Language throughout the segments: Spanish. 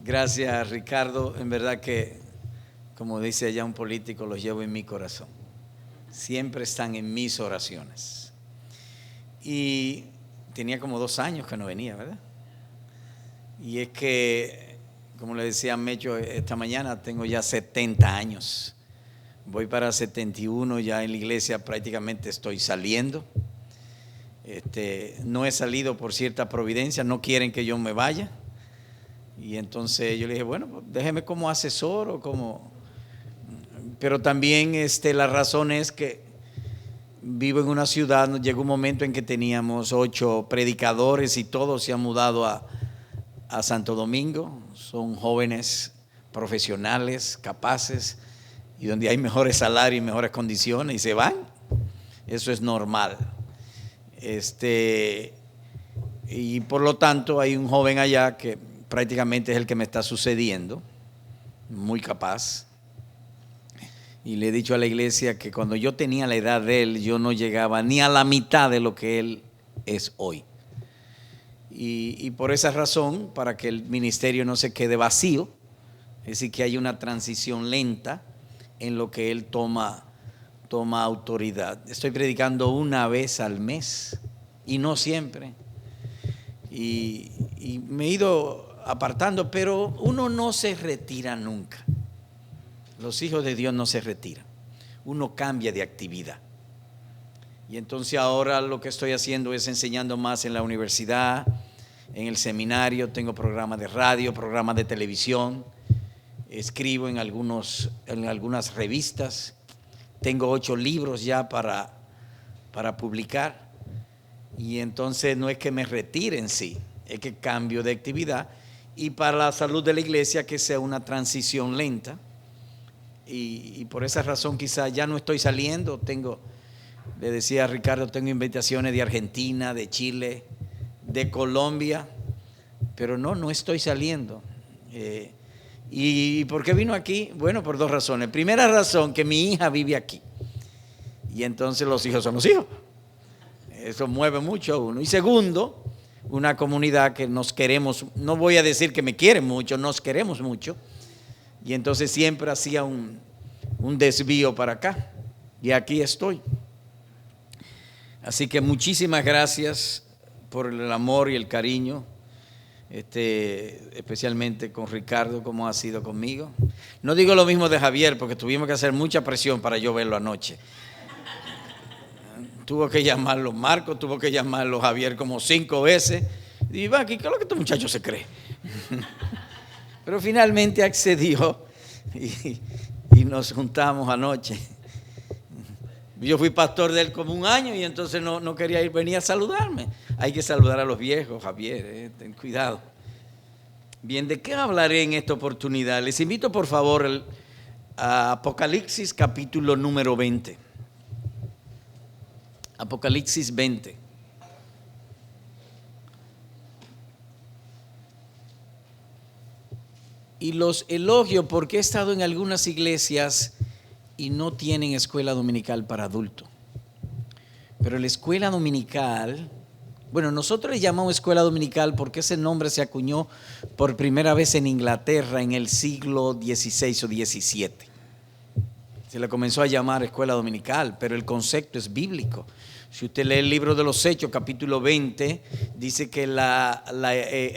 Gracias, Ricardo. En verdad que, como dice allá un político, los llevo en mi corazón. Siempre están en mis oraciones. Y tenía como 2 años que no venía, ¿verdad? Y es que, como le decía a Mecho esta mañana, tengo ya 70 años. Voy para 71, ya en la iglesia prácticamente estoy saliendo. No he salido por cierta providencia, no quieren que yo me vaya. Y entonces yo le dije, bueno, pues déjeme como asesor o como... Pero también la razón es que vivo en una ciudad, llegó un momento en que teníamos 8 predicadores y todos se han mudado a Santo Domingo. Son jóvenes profesionales, capaces, y donde hay mejores salarios y mejores condiciones, y se van. Eso es normal. Y por lo tanto hay un joven allá que prácticamente es el que me está sucediendo, muy capaz. Y le he dicho a la iglesia que cuando yo tenía la edad de él, yo no llegaba ni a la mitad de lo que él es hoy. Y por esa razón, para que el ministerio no se quede vacío, es decir, que hay una transición lenta en lo que él toma autoridad. Estoy predicando una vez al mes y no siempre. Y me he ido apartando, pero uno no se retira nunca. Los hijos de Dios no se retiran. Uno cambia de actividad. Y entonces ahora lo que estoy haciendo es enseñando más en la universidad, en el seminario. Tengo programas de radio, programas de televisión. Escribo en algunas revistas. Tengo 8 libros ya para publicar. Y entonces no es que me retire en sí, es que cambio de actividad. Y para la salud de la iglesia que sea una transición lenta. Y por esa razón quizás ya no estoy saliendo. Le decía a Ricardo, tengo invitaciones de Argentina, de Chile, de Colombia, pero no estoy saliendo. ¿Y por qué vino aquí? Bueno, por 2 razones. Primera razón, que mi hija vive aquí. Y entonces los hijos son los hijos. Eso mueve mucho a uno. Y segundo, una comunidad que nos queremos, no voy a decir que me quieren mucho, nos queremos mucho. Y entonces siempre hacía un desvío para acá. Y aquí estoy. Así que muchísimas gracias por el amor y el cariño, especialmente con Ricardo, como ha sido conmigo. No digo lo mismo de Javier, porque tuvimos que hacer mucha presión para yo verlo anoche. Tuvo que llamarlo Marco, tuvo que llamarlo Javier como 5 veces. Y va, ¿qué es lo que este muchacho se cree? Pero finalmente accedió y nos juntamos anoche. Yo fui pastor de él como 1 año y entonces no quería venir a saludarme. Hay que saludar a los viejos, Javier, ten cuidado. Bien, ¿de qué hablaré en esta oportunidad? Les invito por favor a Apocalipsis capítulo número 20. Apocalipsis 20. Y los elogio porque he estado en algunas iglesias y no tienen escuela dominical para adultos. Pero la escuela dominical, bueno, nosotros le llamamos escuela dominical porque ese nombre se acuñó por primera vez en Inglaterra en el siglo XVI o XVII. Se le comenzó a llamar escuela dominical, pero el concepto es bíblico. Si usted lee el libro de los Hechos, capítulo 20, dice que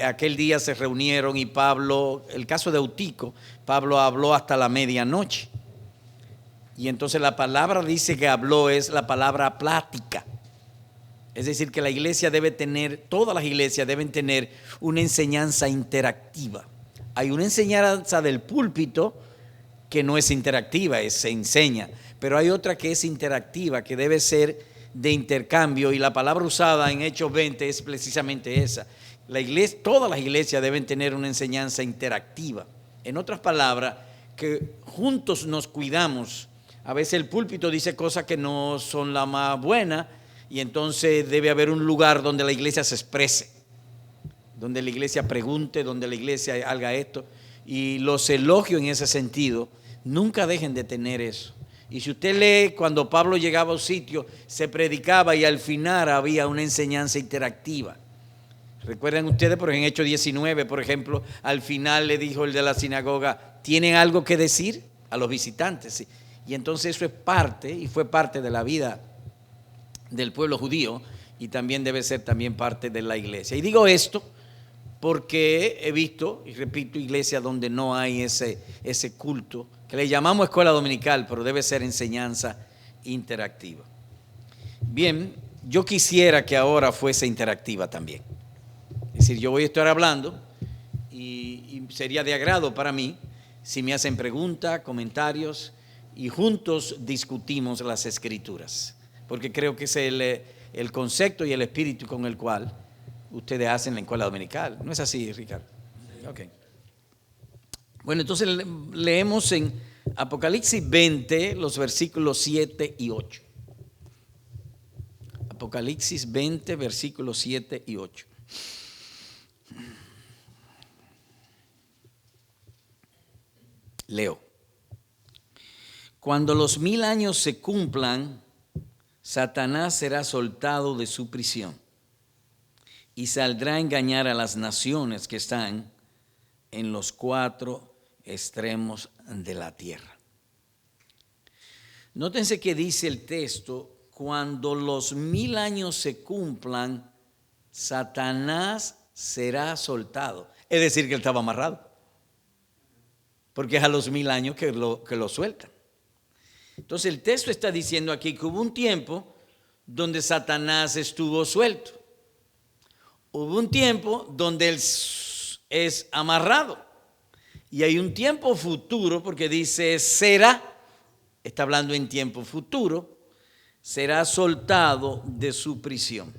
aquel día se reunieron y Pablo, el caso de Eutico, Pablo habló hasta la medianoche. Y entonces la palabra dice que habló es la palabra plática. Es decir, que la iglesia debe tener, todas las iglesias deben tener una enseñanza interactiva. Hay una enseñanza del púlpito que no es interactiva, se enseña, pero hay otra que es interactiva, que debe ser de intercambio, y la palabra usada en Hechos 20 es precisamente esa. Todas las iglesias deben tener una enseñanza interactiva. En otras palabras, que juntos nos cuidamos. A veces el púlpito dice cosas que no son la más buena, y entonces debe haber un lugar donde la iglesia se exprese, donde la iglesia pregunte, donde la iglesia haga esto. Y los elogios en ese sentido, nunca dejen de tener eso. Y si usted lee, cuando Pablo llegaba a un sitio, se predicaba y al final había una enseñanza interactiva. Recuerdan ustedes, por ejemplo, en Hechos 19, por ejemplo, al final le dijo el de la sinagoga, ¿tienen algo que decir a los visitantes? Sí. Y entonces eso es parte, y fue parte de la vida del pueblo judío, y también debe ser también parte de la iglesia. Y digo esto porque he visto, y repito, iglesias donde no hay ese culto, que le llamamos escuela dominical, pero debe ser enseñanza interactiva. Bien, yo quisiera que ahora fuese interactiva también. Es decir, yo voy a estar hablando y sería de agrado para mí si me hacen preguntas, comentarios y juntos discutimos las escrituras, porque creo que es el concepto y el espíritu con el cual ustedes hacen la escuela dominical. ¿No es así, Ricardo? Ok. Bueno, entonces leemos en Apocalipsis 20 los versículos 7 y 8. Apocalipsis 20, versículos 7 y 8. Leo. Cuando los 1000 años se cumplan, Satanás será soltado de su prisión y saldrá a engañar a las naciones que están en los 4 extremos de la tierra. Nótense que dice el texto, cuando los 1000 años se cumplan, Satanás será soltado. Es decir, que él estaba amarrado, porque es a los 1000 años que lo sueltan. Entonces el texto está diciendo aquí que hubo un tiempo donde Satanás estuvo suelto. Hubo un tiempo donde él es amarrado. Y hay un tiempo futuro, porque dice será, está hablando en tiempo futuro, será soltado de su prisión.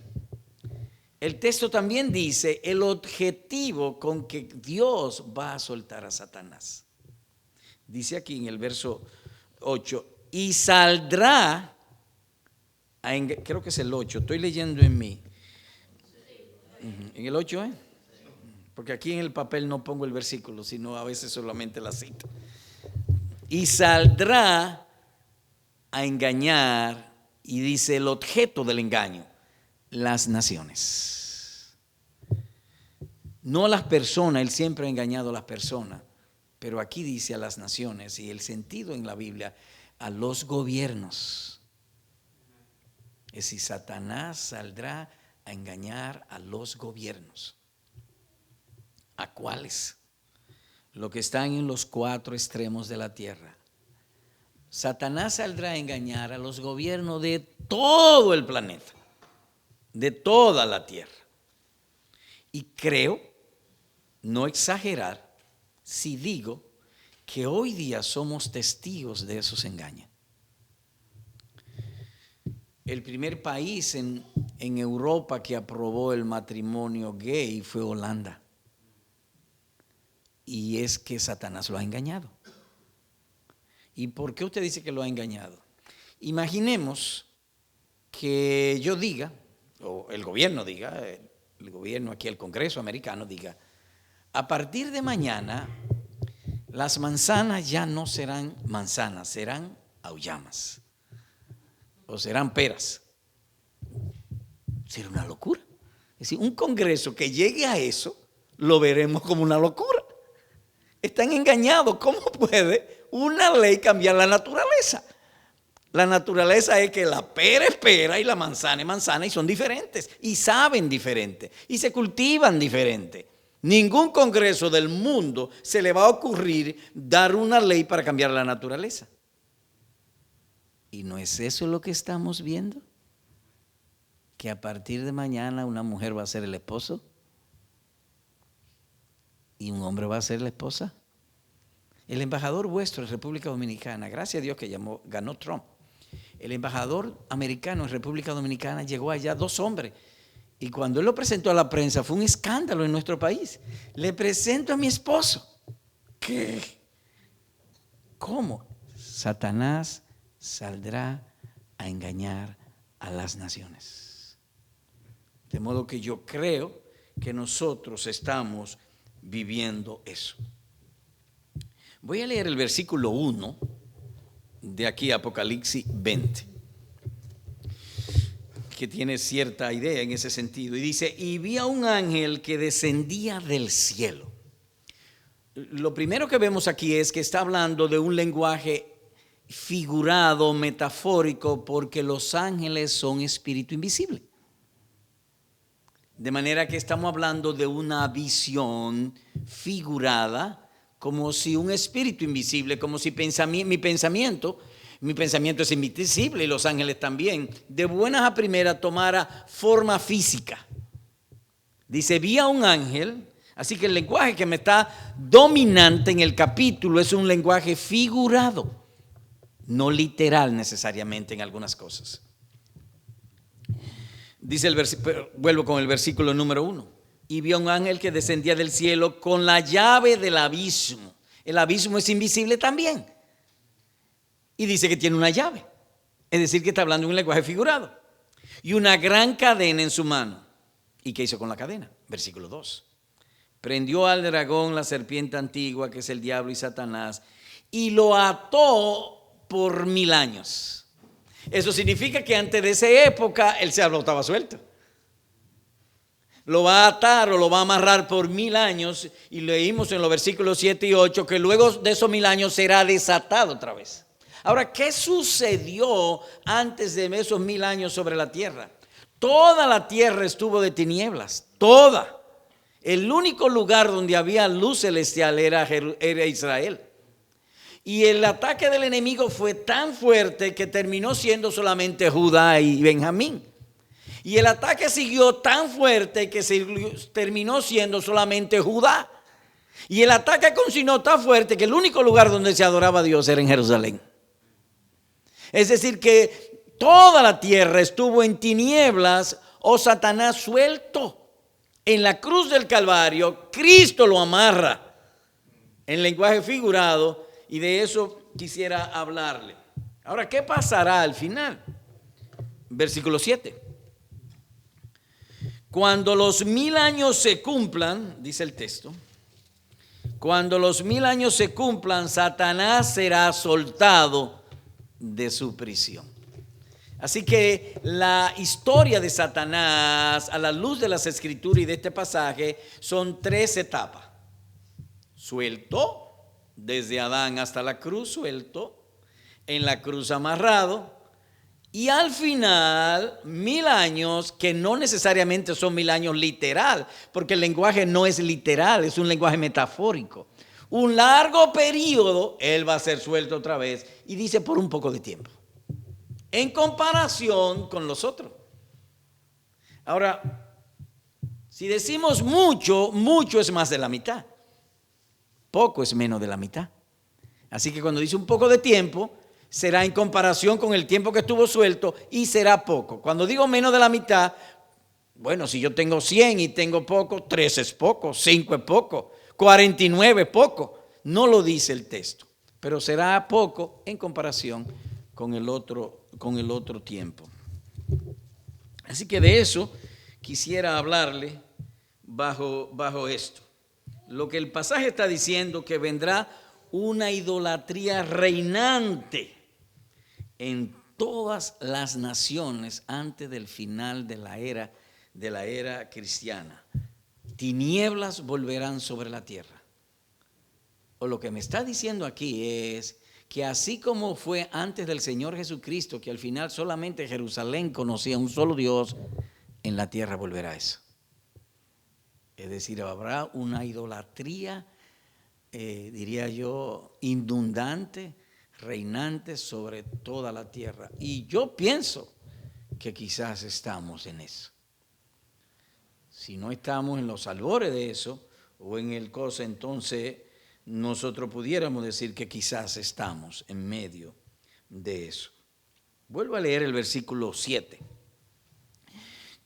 El texto también dice el objetivo con que Dios va a soltar a Satanás. Dice aquí en el verso 8, y saldrá, creo que es el 8, estoy leyendo en mí. En el 8, porque aquí en el papel no pongo el versículo, sino a veces solamente la cita. Y saldrá a engañar, y dice el objeto del engaño, las naciones. No a las personas, él siempre ha engañado a las personas, pero aquí dice a las naciones, y el sentido en la Biblia, a los gobiernos. Es decir, Satanás saldrá a engañar a los gobiernos. ¿A cuáles? Los que están en los 4 extremos de la tierra. Satanás saldrá a engañar a los gobiernos de todo el planeta, de toda la tierra. Y creo no exagerar si digo que hoy día somos testigos de esos engaños. El primer país en Europa que aprobó el matrimonio gay fue Holanda. Y es que Satanás lo ha engañado. ¿Y por qué usted dice que lo ha engañado? Imaginemos que yo diga, o el gobierno diga, el gobierno aquí, el Congreso americano diga, a partir de mañana las manzanas ya no serán manzanas, serán auyamas o serán peras. Será una locura. Es decir, un Congreso que llegue a eso lo veremos como una locura. Están engañados. ¿Cómo puede una ley cambiar la naturaleza? La naturaleza es que la pera es pera y la manzana es manzana, y son diferentes y saben diferente y se cultivan diferente. Ningún congreso del mundo se le va a ocurrir dar una ley para cambiar la naturaleza. ¿Y no es eso lo que estamos viendo? Que a partir de mañana una mujer va a ser el esposo y un hombre va a ser la esposa. El embajador vuestro en República Dominicana, gracias a Dios que ganó Trump, el embajador americano en República Dominicana llegó allá 2 hombres. Y cuando él lo presentó a la prensa fue un escándalo en nuestro país. Le presento a mi esposo. ¿Qué? ¿Cómo? Satanás saldrá a engañar a las naciones. De modo que yo creo que nosotros estamos viviendo eso. Voy a leer el versículo 1 de aquí, Apocalipsis 20, que tiene cierta idea en ese sentido. Y dice, y vi a un ángel que descendía del cielo. Lo primero que vemos aquí es que está hablando de un lenguaje figurado, metafórico, porque los ángeles son espíritu invisible. De manera que estamos hablando de una visión figurada, como si un espíritu invisible, como si mi pensamiento es invisible y los ángeles también, de buenas a primeras tomara forma física. Dice, vi a un ángel. Así que el lenguaje que me está dominante en el capítulo es un lenguaje figurado, no literal necesariamente en algunas cosas. Dice vuelvo con el versículo número 1. Y vio a un ángel que descendía del cielo con la llave del abismo. El abismo es invisible también. Y dice que tiene una llave. Es decir, que está hablando en un lenguaje figurado. Y una gran cadena en su mano. ¿Y qué hizo con la cadena? Versículo 2. Prendió al dragón, la serpiente antigua, que es el diablo y Satanás, y lo ató por 1000 años. Eso significa que antes de esa época el diablo estaba suelto. Lo va a atar o lo va a amarrar por 1000 años, y leímos en los versículos 7 y 8 que luego de esos 1000 años será desatado otra vez. Ahora, ¿qué sucedió antes de esos 1000 años sobre la tierra? Toda la tierra estuvo de tinieblas, toda. El único lugar donde había luz celestial era Israel. Y el ataque del enemigo fue tan fuerte que terminó siendo solamente Judá y Benjamín. Y el ataque siguió tan fuerte que terminó siendo solamente Judá. Y el ataque continuó tan fuerte que el único lugar donde se adoraba a Dios era en Jerusalén. Es decir, que toda la tierra estuvo en tinieblas o Satanás suelto. En la cruz del Calvario, Cristo lo amarra en lenguaje figurado, y de eso quisiera hablarle. Ahora, ¿qué pasará al final? Versículo 7. Cuando los 1000 años se cumplan, dice el texto, cuando los 1000 años se cumplan, Satanás será soltado de su prisión. Así que la historia de Satanás, a la luz de las Escrituras y de este pasaje, son 3 etapas. Suelto, desde Adán hasta la cruz, suelto, en la cruz amarrado, y al final 1000 años, que no necesariamente son 1000 años literal, porque el lenguaje no es literal, es un lenguaje metafórico. Un largo periodo, él va a ser suelto otra vez, y dice por un poco de tiempo, en comparación con los otros. Ahora, si decimos mucho, mucho es más de la mitad. Poco es menos de la mitad. Así que cuando dice un poco de tiempo, será en comparación con el tiempo que estuvo suelto, y será poco. Cuando digo menos de la mitad, bueno, si yo tengo 100 y tengo poco, 3 es poco, 5 es poco, 49 es poco. No lo dice el texto, pero será poco en comparación con el otro tiempo. Así que de eso quisiera hablarle bajo esto. Lo que el pasaje está diciendo, que vendrá una idolatría reinante en todas las naciones antes del final de la era cristiana. Tinieblas volverán sobre la tierra. O lo que me está diciendo aquí es que así como fue antes del Señor Jesucristo, que al final solamente Jerusalén conocía un solo Dios, en la tierra volverá eso. Es decir, habrá una idolatría, diría yo, inundante, reinante sobre toda la tierra. Y yo pienso que quizás estamos en eso. Si no estamos en los albores de eso, o en el cosa, entonces nosotros pudiéramos decir que quizás estamos en medio de eso. Vuelvo a leer el versículo 7.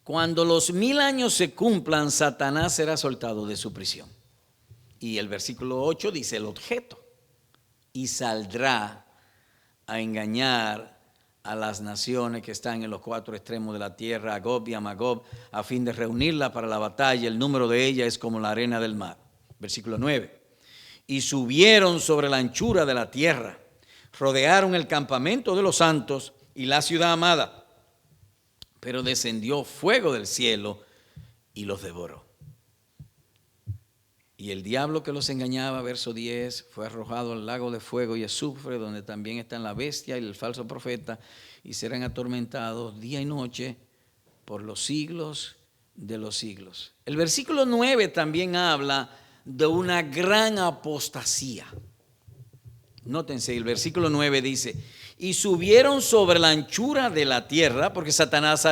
Cuando los 1000 años se cumplan, Satanás será soltado de su prisión. Y el versículo 8 dice el objeto. Y saldrá a engañar a las naciones que están en los 4 extremos de la tierra, a Gog y a Magog, a fin de reunirla para la batalla. El número de ella es como la arena del mar. Versículo 9. Y subieron sobre la anchura de la tierra, rodearon el campamento de los santos y la ciudad amada. pero descendió fuego del cielo y los devoró. Y el diablo que los engañaba, verso 10, fue arrojado al lago de fuego y azufre, donde también están la bestia y el falso profeta, y serán atormentados día y noche por los siglos de los siglos. El versículo 9 también habla de una gran apostasía. Nótense, el versículo 9 dice: y subieron sobre la anchura de la tierra, porque Satanás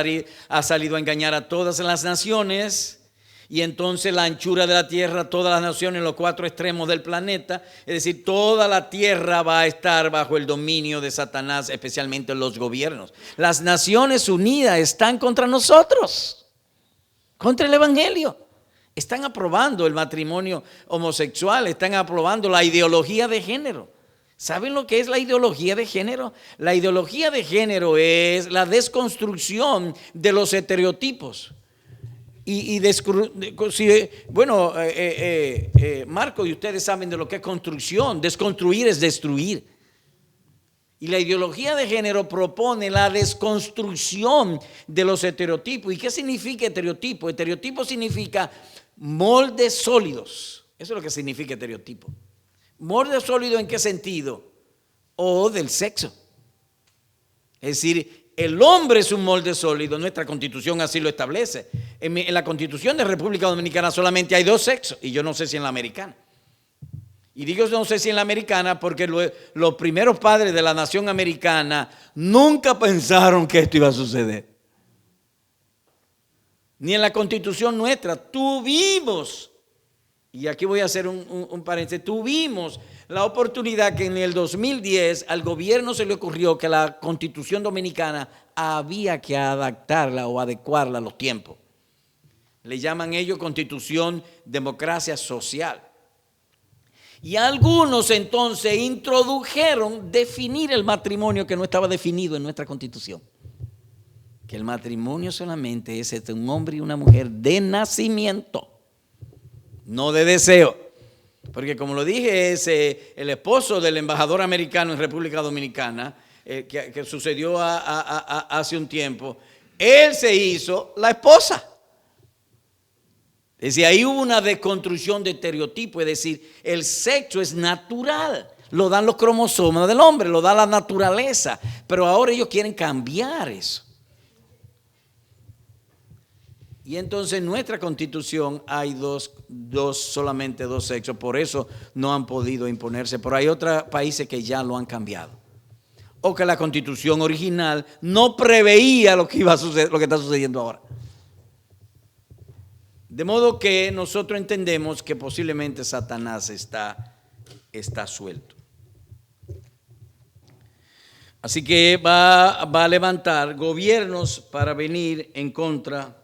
ha salido a engañar a todas las naciones. Y entonces la anchura de la tierra, todas las naciones, los cuatro extremos del planeta, es decir, toda la tierra va a estar bajo el dominio de Satanás, especialmente los gobiernos. Las Naciones Unidas están contra nosotros, contra el Evangelio. Están aprobando el matrimonio homosexual, están aprobando la ideología de género. ¿Saben lo que es la ideología de género? La ideología de género es la desconstrucción de los estereotipos. Marco y ustedes saben de lo que es construcción. Desconstruir es destruir. Y la ideología de género propone la desconstrucción de los estereotipos. ¿Y qué significa estereotipo? Estereotipo significa moldes sólidos. Eso es lo que significa estereotipo. ¿Molde sólido en qué sentido? O del sexo. Es decir, el hombre es un molde sólido, nuestra Constitución así lo establece. En la Constitución de República Dominicana solamente hay dos sexos, y yo no sé si en la americana. Y digo no sé si en la americana porque los primeros padres de la nación americana nunca pensaron que esto iba a suceder. Ni en la Constitución nuestra tuvimos, y aquí voy a hacer un paréntesis, tuvimos la oportunidad que en el 2010 al gobierno se le ocurrió que la Constitución Dominicana había que adaptarla o adecuarla a los tiempos. Le llaman ellos Constitución Democracia Social. Y algunos entonces introdujeron definir el matrimonio que no estaba definido en nuestra Constitución. Que el matrimonio solamente es entre un hombre y una mujer de nacimiento, no de deseo. Porque como lo dije, es el esposo del embajador americano en República Dominicana, que sucedió hace un tiempo, él se hizo la esposa. Es decir, ahí hubo una desconstrucción de estereotipos, es decir, el sexo es natural, lo dan los cromosomas del hombre, lo da la naturaleza, pero ahora ellos quieren cambiar eso. Y entonces en nuestra Constitución hay solamente dos sexos, por eso no han podido imponerse, pero hay otros países que ya lo han cambiado. O que la Constitución original no preveía lo que iba a suceder, lo que está sucediendo ahora. De modo que nosotros entendemos que posiblemente Satanás está suelto. Así que va a levantar gobiernos para venir en contra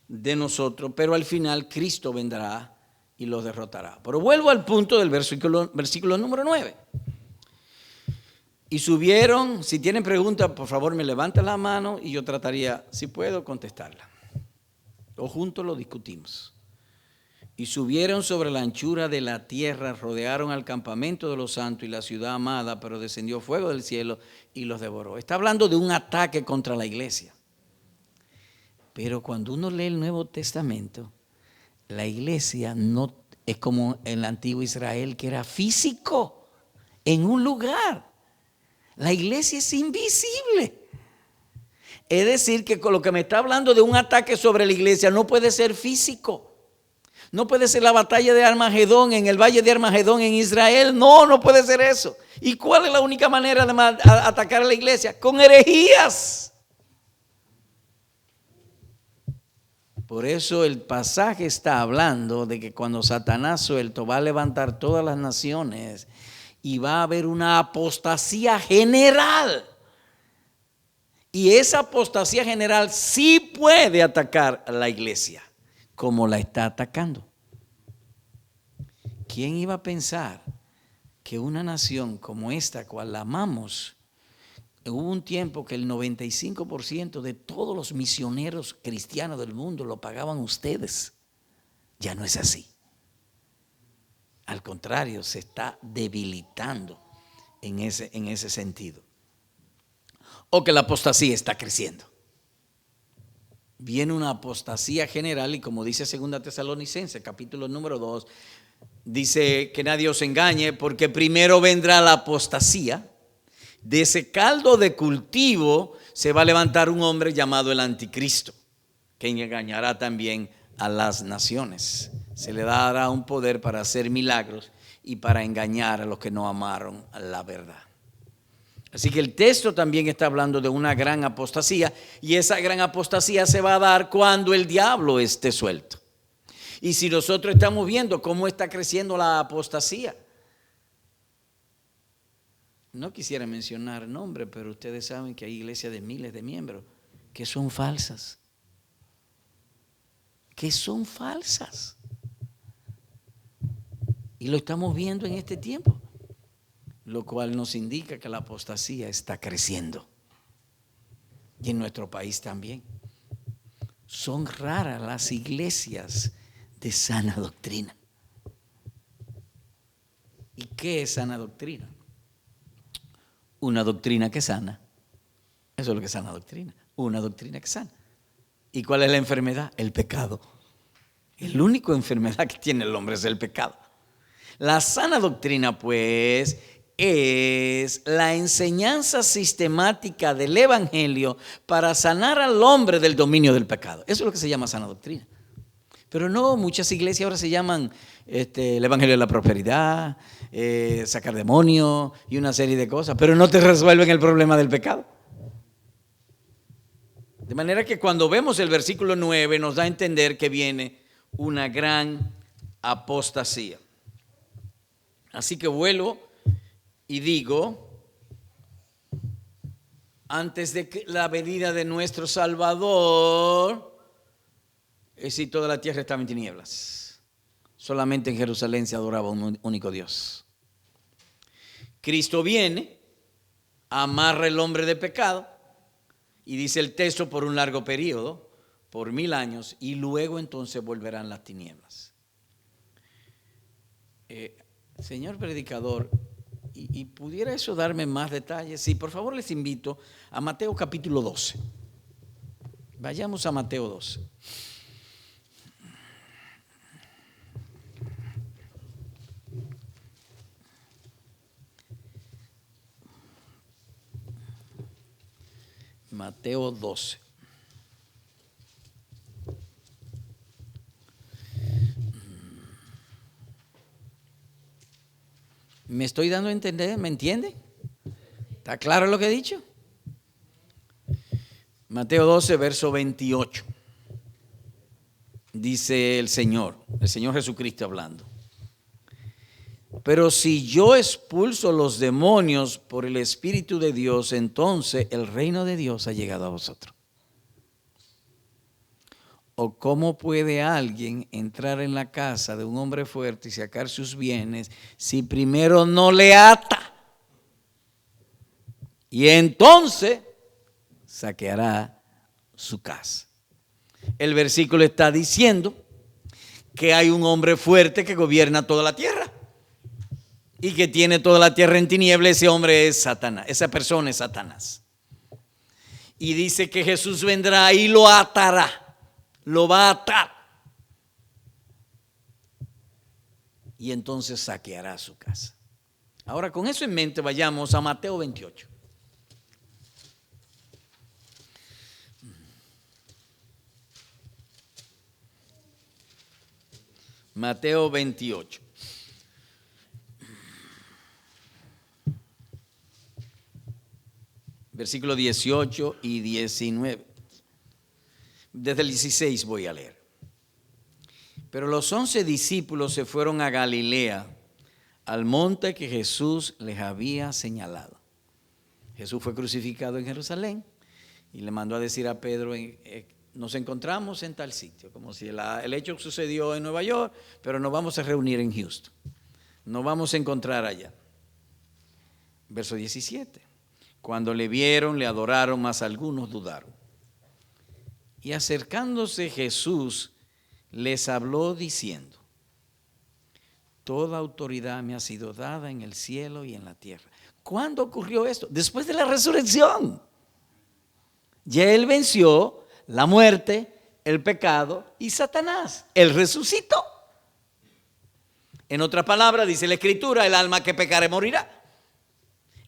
de nosotros, pero al final Cristo vendrá y los derrotará. Pero vuelvo al punto del versículo número 9. Y subieron, si tienen preguntas, por favor me levanten la mano y yo trataría, si puedo, contestarla. O juntos lo discutimos. Y subieron sobre la anchura de la tierra, rodearon al campamento de los santos y la ciudad amada, pero descendió fuego del cielo y los devoró. Está hablando de un ataque contra la iglesia. Pero cuando uno lee el Nuevo Testamento, la iglesia no es como en el antiguo Israel, que era físico, en un lugar. La iglesia es invisible. Es decir, que con lo que me está hablando de un ataque sobre la iglesia no puede ser físico. No puede ser la batalla de Armagedón en el valle de Armagedón en Israel. No puede ser eso. ¿Y cuál es la única manera de atacar a la iglesia? Con herejías. Por eso el pasaje está hablando de que cuando Satanás suelto va a levantar todas las naciones y va a haber una apostasía general. Y esa apostasía general sí puede atacar a la iglesia, como la está atacando. ¿Quién iba a pensar que una nación como esta, cual la amamos, hubo un tiempo que el 95% de todos los misioneros cristianos del mundo lo pagaban ustedes? Ya no es así. Al contrario, se está debilitando en ese sentido. O que la apostasía está creciendo. viene una apostasía general y como dice 2 Tesalonicenses, capítulo número 2, dice que nadie os engañe porque primero vendrá la apostasía. De ese caldo de cultivo se va a levantar un hombre llamado el anticristo, que engañará también a las naciones. Se le dará un poder para hacer milagros y para engañar a los que no amaron a la verdad. Así que el texto también está hablando de una gran apostasía, y esa gran apostasía se va a dar cuando el diablo esté suelto. Y si nosotros estamos viendo cómo está creciendo la apostasía, no quisiera mencionar nombre, pero ustedes saben que hay iglesias de miles de miembros que son falsas. Y lo estamos viendo en este tiempo, lo cual nos indica que la apostasía está creciendo. Y en nuestro país también. Son raras las iglesias de sana doctrina. ¿Y qué es sana doctrina? Una doctrina que sana. Eso es lo que es sana doctrina. Una doctrina que sana. ¿Y cuál es la enfermedad? El pecado. El único enfermedad que tiene el hombre es el pecado. La sana doctrina, pues, es la enseñanza sistemática del evangelio para sanar al hombre del dominio del pecado. Eso es lo que se llama sana doctrina. Pero no, muchas iglesias ahora se llaman el evangelio de la prosperidad, sacar demonios y una serie de cosas, pero no te resuelven el problema del pecado. De manera que cuando vemos el versículo 9 nos da a entender que viene una gran apostasía. Así que vuelvo y digo, antes de que la venida de nuestro Salvador, si toda la tierra estaba en tinieblas, solamente en Jerusalén se adoraba un único Dios. Cristo viene, amarra el hombre de pecado, y dice el texto por un largo periodo, por 1000 años, y luego entonces volverán las tinieblas. Señor predicador, ¿y pudiera eso darme más detalles? Sí, por favor les invito a Mateo capítulo 12. Vayamos a Mateo 12. Mateo 12. ¿Me estoy dando a entender? ¿Me entiende? ¿Está claro lo que he dicho? Mateo 12, verso 28. Dice el Señor Jesucristo hablando. Pero si yo expulso los demonios por el Espíritu de Dios, entonces el reino de Dios ha llegado a vosotros. ¿O cómo puede alguien entrar en la casa de un hombre fuerte y sacar sus bienes si primero no le ata? Y entonces saqueará su casa. El versículo está diciendo que hay un hombre fuerte que gobierna toda la tierra y que tiene toda la tierra en tinieblas. Ese hombre es Satanás, esa persona es Satanás. Y dice que Jesús vendrá y lo atará. Lo va a atar. Y entonces saqueará su casa. Ahora, con eso en mente, vayamos a Mateo 28. Mateo 28. Versículos 18 y 19. Desde el 16 voy a leer. Pero los 11 discípulos se fueron a Galilea, al monte que Jesús les había señalado. Jesús fue crucificado en Jerusalén y le mandó a decir a Pedro, nos encontramos en tal sitio, como si el hecho sucedió en Nueva York, pero nos vamos a reunir en Houston. Nos vamos a encontrar allá. Verso 17. Cuando le vieron, le adoraron, mas algunos dudaron. Y acercándose Jesús, les habló diciendo, toda autoridad me ha sido dada en el cielo y en la tierra. ¿Cuándo ocurrió esto? Después de la resurrección. Ya Él venció la muerte, el pecado y Satanás. Él resucitó. En otras palabras, dice la Escritura, el alma que pecare morirá.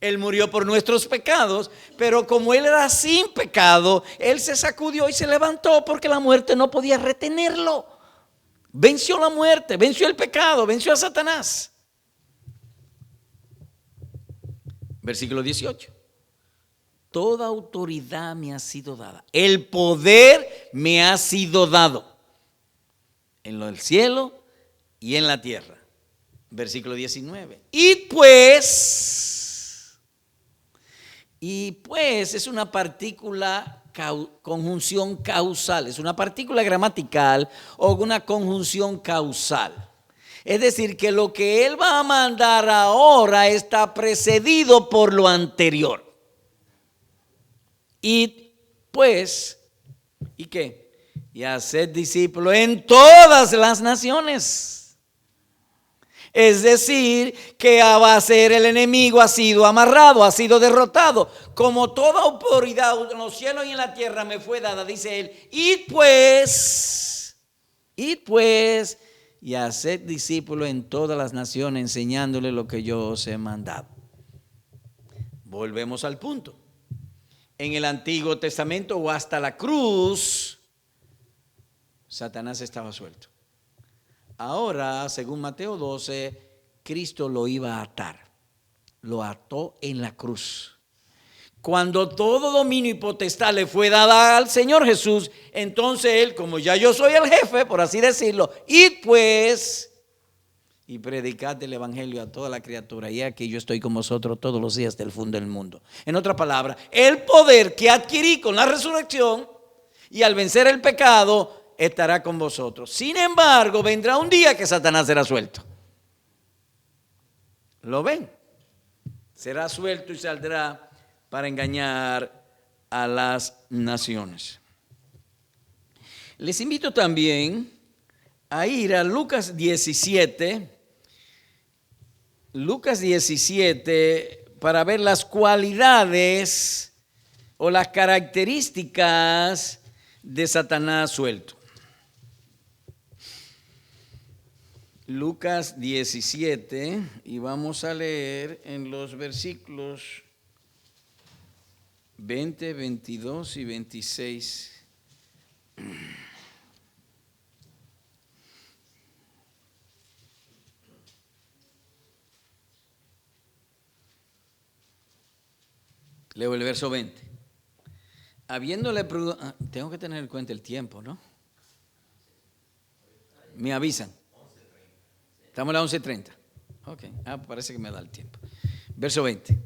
Él murió por nuestros pecados, pero como Él era sin pecado, Él se sacudió y se levantó porque la muerte no podía retenerlo. Venció la muerte, venció el pecado, venció a Satanás. Versículo 18. Toda autoridad me ha sido dada. El poder me ha sido dado en el cielo y en la tierra. Versículo 19. Y pues es una partícula, conjunción causal. Es una partícula gramatical o una conjunción causal. Es decir, que lo que Él va a mandar ahora está precedido por lo anterior. Y pues, ¿y qué? Y haced discípulos en todas las naciones. Es decir, que va a ser el enemigo, ha sido amarrado, ha sido derrotado. Como toda autoridad en los cielos y en la tierra me fue dada, dice Él, id pues, y haced discípulos en todas las naciones, enseñándoles lo que yo os he mandado. Volvemos al punto. En el Antiguo Testamento o hasta la cruz, Satanás estaba suelto. Ahora, según Mateo 12, Cristo lo iba a atar. Lo ató en la cruz. Cuando todo dominio y potestad le fue dada al Señor Jesús, entonces Él, como ya yo soy el jefe, por así decirlo, id pues y predicad el evangelio a toda la criatura. Y aquí yo estoy con vosotros todos los días del fin del mundo. En otras palabras, el poder que adquirí con la resurrección y al vencer el pecado estará con vosotros. Sin embargo, vendrá un día que Satanás será suelto. ¿Lo ven? Será suelto y saldrá para engañar a las naciones. Les invito también a ir a Lucas 17. Lucas 17 para ver las cualidades o las características de Satanás suelto. Lucas 17 y vamos a leer en los versículos 20, 22 y 26. Leo el verso 20. Tengo que tener en cuenta el tiempo, ¿no? Me avisan. Estamos a las 11:30. Ok, parece que me da el tiempo. Verso 20.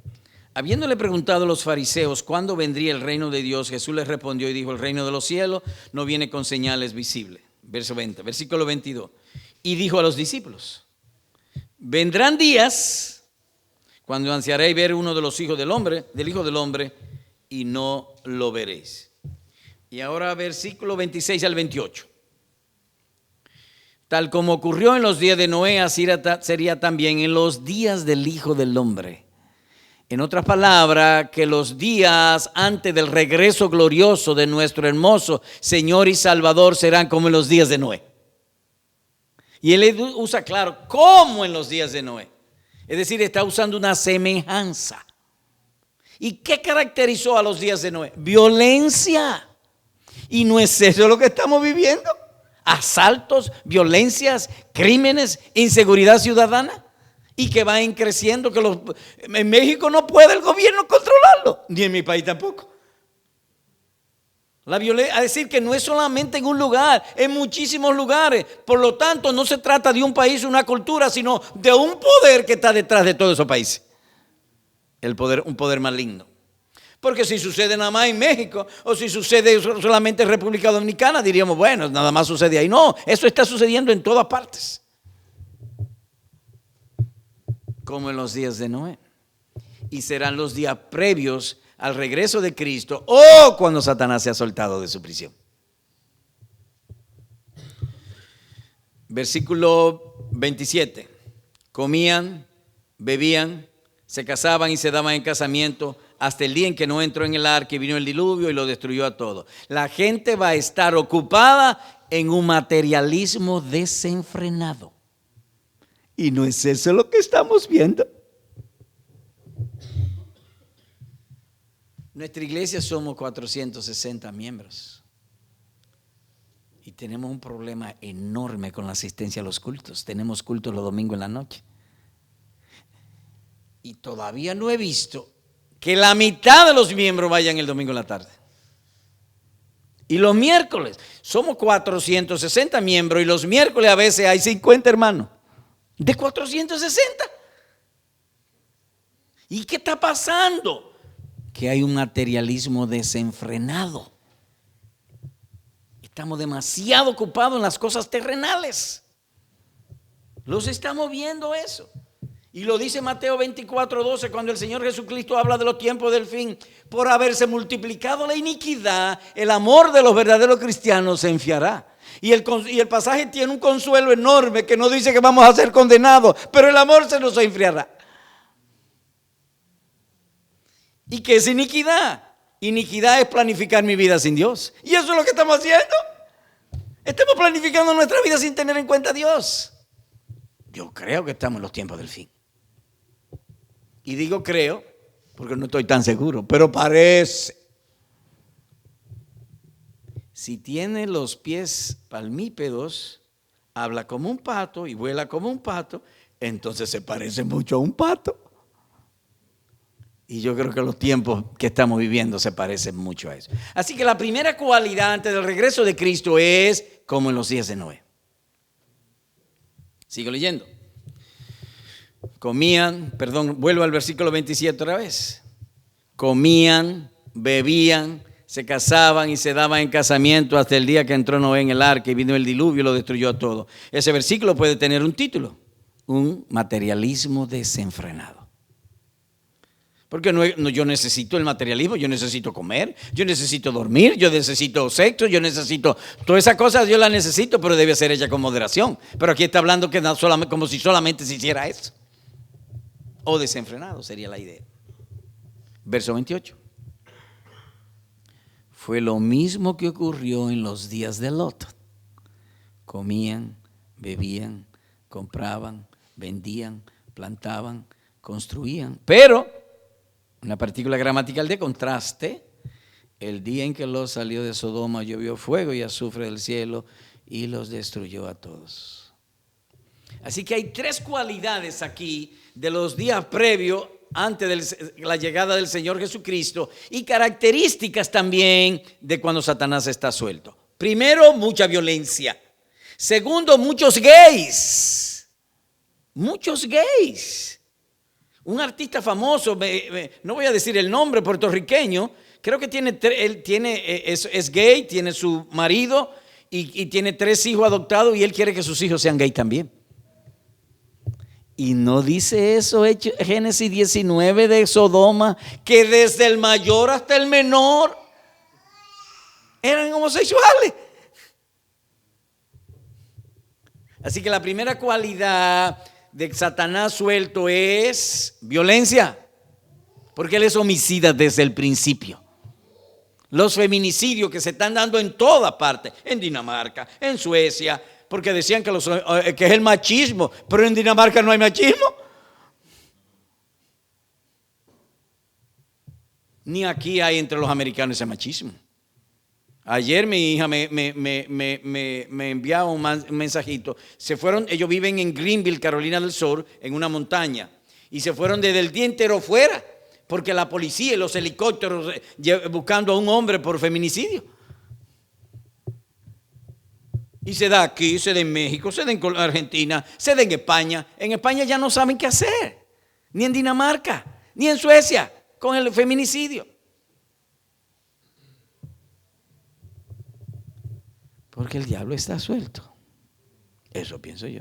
Habiéndole preguntado a los fariseos cuándo vendría el reino de Dios, Jesús les respondió y dijo: el reino de los cielos no viene con señales visibles. Verso 20, versículo 22. Y dijo a los discípulos: vendrán días cuando ansiaréis ver uno de los hijos del hombre, del Hijo del Hombre, y no lo veréis. Y ahora versículo 26 al 28. Tal como ocurrió en los días de Noé, así sería también en los días del Hijo del Hombre. En otras palabras, que los días antes del regreso glorioso de nuestro hermoso Señor y Salvador serán como en los días de Noé. Y él usa claro, como en los días de Noé. Es decir, está usando una semejanza. ¿Y qué caracterizó a los días de Noé? Violencia. ¿Y no es eso lo que estamos viviendo? Asaltos, violencias, crímenes, inseguridad ciudadana. Y que van creciendo, que en México no puede el gobierno controlarlo, ni en mi país tampoco. La violencia, es decir, que no es solamente en un lugar, en muchísimos lugares. Por lo tanto, no se trata de un país, una cultura, sino de un poder que está detrás de todos esos países. El poder, un poder maligno. Porque si sucede nada más en México, o si sucede solamente en República Dominicana, diríamos, bueno, nada más sucede ahí. No, eso está sucediendo en todas partes. Como en los días de Noé. Y serán los días previos al regreso de Cristo o cuando Satanás sea soltado de su prisión. Versículo 27. Comían, bebían, se casaban y se daban en casamiento hasta el día en que no entró en el arca y vino el diluvio y lo destruyó a todo. La gente va a estar ocupada en un materialismo desenfrenado. Y no es eso lo que estamos viendo. Nuestra iglesia somos 460 miembros. Y tenemos un problema enorme con la asistencia a los cultos. Tenemos cultos los domingos en la noche. Y todavía no he visto que la mitad de los miembros vayan el domingo en la tarde. Y los miércoles, somos 460 miembros y los miércoles a veces hay 50 hermanos. De 460. ¿Y qué está pasando? Que hay un materialismo desenfrenado. Estamos demasiado ocupados en las cosas terrenales. Los estamos viendo eso. Y lo dice Mateo 24:12 cuando el Señor Jesucristo habla de los tiempos del fin. Por haberse multiplicado la iniquidad, el amor de los verdaderos cristianos se enfriará. Y el pasaje tiene un consuelo enorme que no dice que vamos a ser condenados, pero el amor se nos enfriará. ¿Y qué es iniquidad? Iniquidad es planificar mi vida sin Dios. Y eso es lo que estamos haciendo. Estamos planificando nuestra vida sin tener en cuenta a Dios. Yo creo que estamos en los tiempos del fin. Y digo creo porque no estoy tan seguro, pero parece. Si tiene los pies palmípedos, habla como un pato y vuela como un pato, entonces se parece mucho a un pato. Y yo creo que los tiempos que estamos viviendo se parecen mucho a eso. Así que la primera cualidad antes del regreso de Cristo es como en los días de Noé. Sigo leyendo. Vuelvo al versículo 27 otra vez. Comían, bebían, se casaban y se daban en casamiento hasta el día que entró Noé en el arca y vino el diluvio y lo destruyó a todo. Ese versículo puede tener un título: un materialismo desenfrenado. Porque yo necesito el materialismo, yo necesito comer, yo necesito dormir, yo necesito sexo, yo necesito todas esas cosas, yo las necesito, pero debe ser hecha con moderación. Pero aquí está hablando que como si solamente se hiciera eso. O desenfrenado sería la idea. Verso 28. Fue lo mismo que ocurrió en los días de Lot. Comían, bebían, compraban, vendían, plantaban, construían. Pero, una partícula gramatical de contraste, el día en que Lot salió de Sodoma llovió fuego y azufre del cielo y los destruyó a todos. Así que hay tres cualidades aquí de los días previos antes de la llegada del Señor Jesucristo y características también de cuando Satanás está suelto. Primero, mucha violencia. Segundo, muchos gays. Muchos gays. Un artista famoso, no voy a decir el nombre, puertorriqueño, creo que es gay, tiene su marido y tiene 3 hijos adoptados y él quiere que sus hijos sean gay también. Y no dice eso Génesis 19 de Sodoma, que desde el mayor hasta el menor eran homosexuales. Así que la primera cualidad de Satanás suelto es violencia, porque él es homicida desde el principio. Los feminicidios que se están dando en todas partes, en Dinamarca, en Suecia, porque decían que es el machismo, pero en Dinamarca no hay machismo. Ni aquí hay entre los americanos ese machismo. Ayer mi hija me enviaba un mensajito. Ellos viven en Greenville, Carolina del Sur, en una montaña. Y se fueron desde el día entero fuera, porque la policía y los helicópteros buscando a un hombre por feminicidio. Y se da aquí, se da en México, se da en Argentina, se da en España. En España ya no saben qué hacer. Ni en Dinamarca, ni en Suecia, con el feminicidio. Porque el diablo está suelto. Eso pienso yo.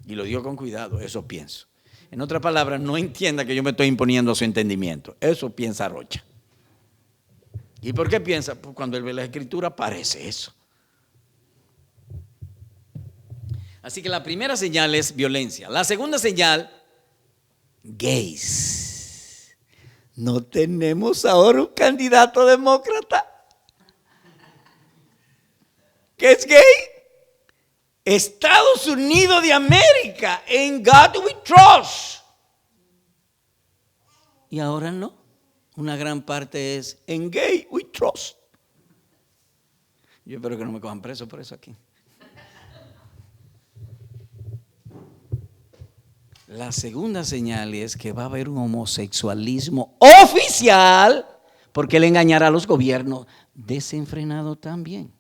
Y lo digo con cuidado, eso pienso. En otras palabras, no entienda que yo me estoy imponiendo a su entendimiento. Eso piensa Rocha. ¿Y por qué piensa? Pues cuando él ve la escritura parece eso. Así que la primera señal es violencia. La segunda señal, gays. no tenemos ahora un candidato demócrata que es gay. Estados Unidos de América, en God we trust. Y ahora no. Una gran parte es en gay we trust. Yo espero que no me cojan preso por eso aquí. La segunda señal es que va a haber un homosexualismo oficial, porque él engañará a los gobiernos, desenfrenado también.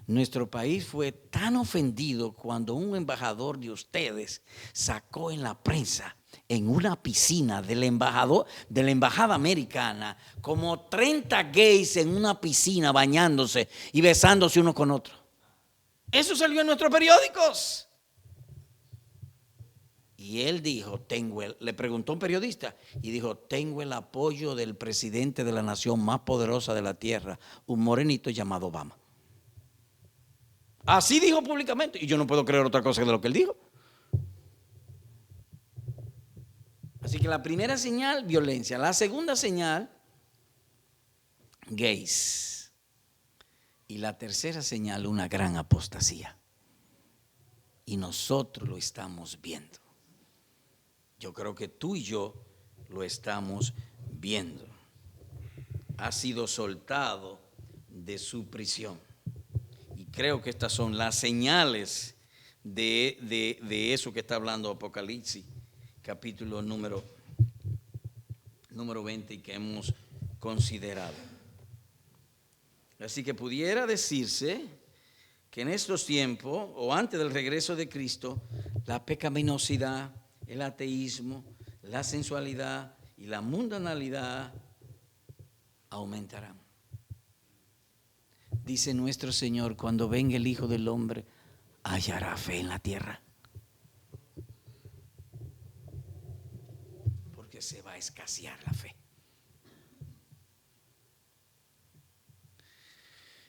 Nuestro país fue tan ofendido cuando un embajador de ustedes sacó en la prensa, en una piscina de la embajada americana, como 30 gays en una piscina bañándose y besándose uno con otro. Eso salió en nuestros periódicos. Y él dijo, le preguntó a un periodista y dijo, tengo el apoyo del presidente de la nación más poderosa de la tierra, un morenito llamado Obama. Así dijo públicamente, y yo no puedo creer otra cosa de lo que él dijo. Así que la primera señal, violencia. La segunda señal, gays. Y la tercera señal, una gran apostasía. Y nosotros lo estamos viendo. Yo creo que tú y yo lo estamos viendo. Ha sido soltado de su prisión. Y creo que estas son las señales de eso que está hablando Apocalipsis, capítulo número 20 y que hemos considerado. Así que pudiera decirse que en estos tiempos, o antes del regreso de Cristo, la pecaminosidad, el ateísmo, la sensualidad y la mundanalidad aumentarán. Dice nuestro Señor, cuando venga el Hijo del Hombre, hallará fe en la tierra. Porque se va a escasear la fe.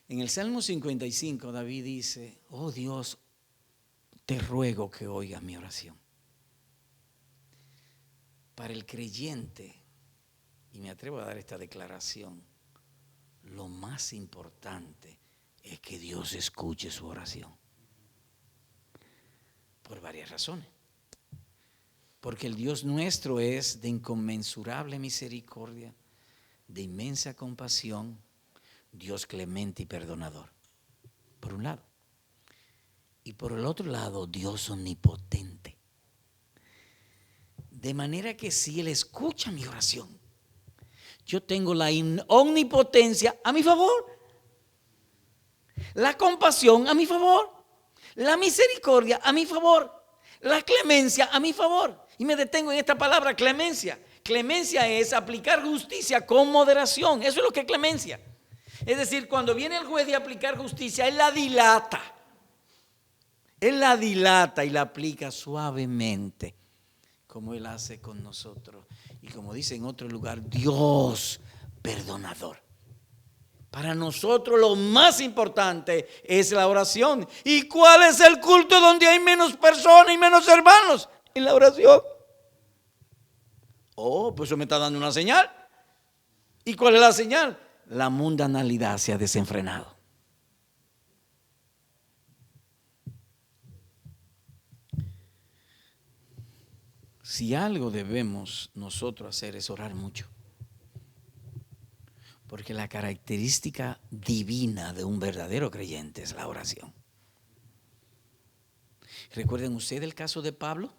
En el Salmo 55, David dice, oh Dios, te ruego que oigas mi oración. Para el creyente, y me atrevo a dar esta declaración, lo más importante es que Dios escuche su oración. Por varias razones. Porque el Dios nuestro es de inconmensurable misericordia, de inmensa compasión, Dios clemente y perdonador. Por un lado. Y por el otro lado, Dios omnipotente. De manera que si Él escucha mi oración, yo tengo la omnipotencia a mi favor, la compasión a mi favor, la misericordia a mi favor, la clemencia a mi favor. Y me detengo en esta palabra, clemencia. Clemencia es aplicar justicia con moderación. Eso es lo que es clemencia. Es decir, cuando viene el juez de aplicar justicia, Él la dilata. Él la dilata y la aplica suavemente, como Él hace con nosotros. Y como dice en otro lugar, Dios perdonador. Para nosotros lo más importante es la oración. ¿Y cuál es el culto donde hay menos personas y menos hermanos? En la oración. Oh, pues eso me está dando una señal. ¿Y cuál es la señal? La mundanalidad se ha desenfrenado. Si algo debemos nosotros hacer es orar mucho. Porque la característica divina de un verdadero creyente es la oración. ¿Recuerdan ustedes el caso de Pablo?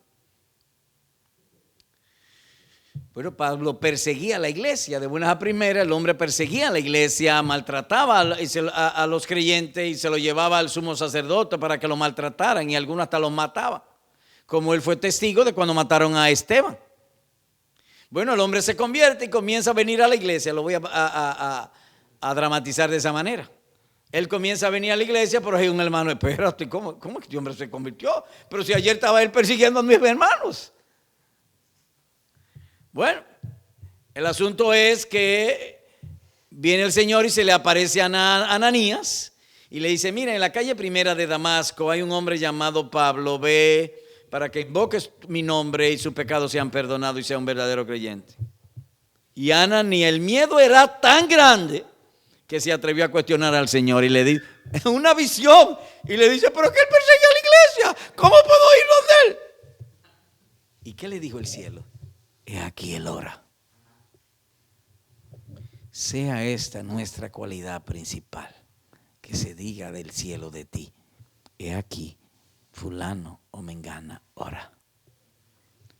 Bueno, Pablo perseguía a la iglesia de buenas a primeras. El hombre perseguía a la iglesia, maltrataba a los creyentes y se lo llevaba al sumo sacerdote para que lo maltrataran, y algunos hasta los mataba, como él fue testigo de cuando mataron a Esteban. Bueno, el hombre se convierte y comienza a venir a la iglesia. Lo voy a dramatizar de esa manera. Él comienza a venir a la iglesia, pero hay un hermano, espérate, ¿cómo es que este hombre se convirtió? Pero si ayer estaba él persiguiendo a mis hermanos. Bueno, el asunto es que viene el Señor y se le aparece a Ananías y le dice, mira, en la calle primera de Damasco hay un hombre llamado Pablo, ve para que invoques mi nombre y sus pecados sean perdonados y sea un verdadero creyente. Y Ana, ni el miedo era tan grande que se atrevió a cuestionar al Señor y le dice una visión y le dice, pero que él persigue a la iglesia, ¿cómo puedo ir donde él? ¿Y qué le dijo el cielo? He aquí él ora. Sea esta nuestra cualidad principal, que se diga del cielo de ti, he aquí fulano o mengana ora.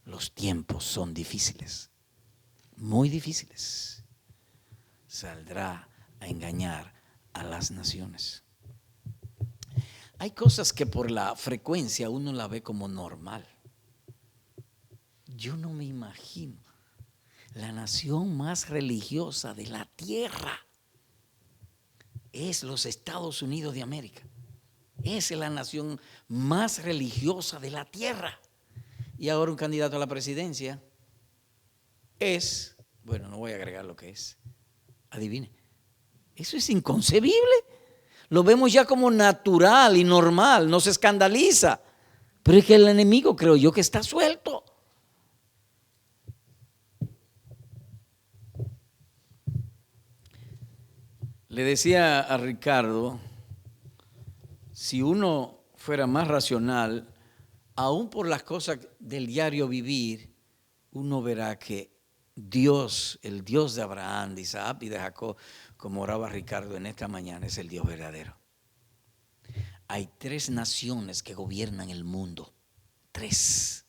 Los tiempos son difíciles, muy difíciles. Saldrá a engañar a las naciones. Hay cosas que por la frecuencia uno la ve como normal. Yo no me imagino la nación más religiosa de la tierra es los Estados Unidos de América. Es la nación más religiosa de la tierra. Y ahora un candidato a la presidencia es, bueno, no voy a agregar lo que es. Adivine. Eso es inconcebible. Lo vemos ya como natural y normal, no se escandaliza. Pero es que el enemigo, creo yo, que está suelto. Le decía a Ricardo, si uno fuera más racional, aún por las cosas del diario vivir, uno verá que Dios, el Dios de Abraham, de Isaac y de Jacob, como oraba Ricardo en esta mañana, es el Dios verdadero. Hay 3 naciones que gobiernan el mundo. 3.